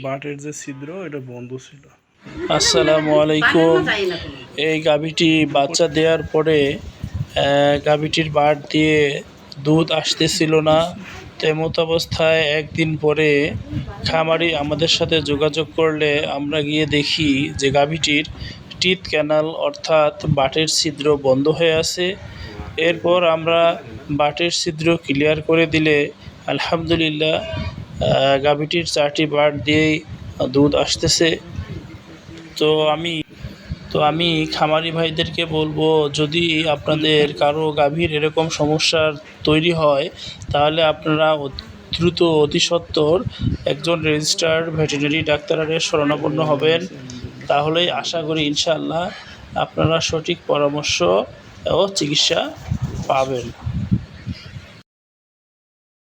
বাটের যে ছিদ্র এটা বন্ধ ছিল। আসসালামু আলাইকুম। এই গাভীটি বাচ্চা দেওয়ার পরে গাভীটির বাট দিয়ে দুধ আসতেছিল না। তেমত অবস্থায় একদিন পরে খামারি আমাদের সাথে যোগাযোগ করলে আমরা গিয়ে দেখি যে গাভীটির টিথ ক্যানাল অর্থাৎ বাটের ছিদ্র বন্ধ হয়ে আছে। এরপর আমরা বাটের ছিদ্র ক্লিয়ার করে দিলে আলহামদুলিল্লাহ গাভীটির 4টি বাট দিয়েই দুধ আসতেছে। তো আমি খামারি ভাইদেরকে বলবো, যদি আপনাদের কারো গাভীর এরকম সমস্যার তৈরি হয় তাহলে আপনারা দ্রুত অতি সত্বর একজন রেজিস্টার্ড ভেটেরিনারি ডাক্তারের শরণাপন্ন হবেন। তাহলেই আশা করি ইনশাআল্লাহ আপনারা সঠিক পরামর্শ ও চিকিৎসা পাবেন।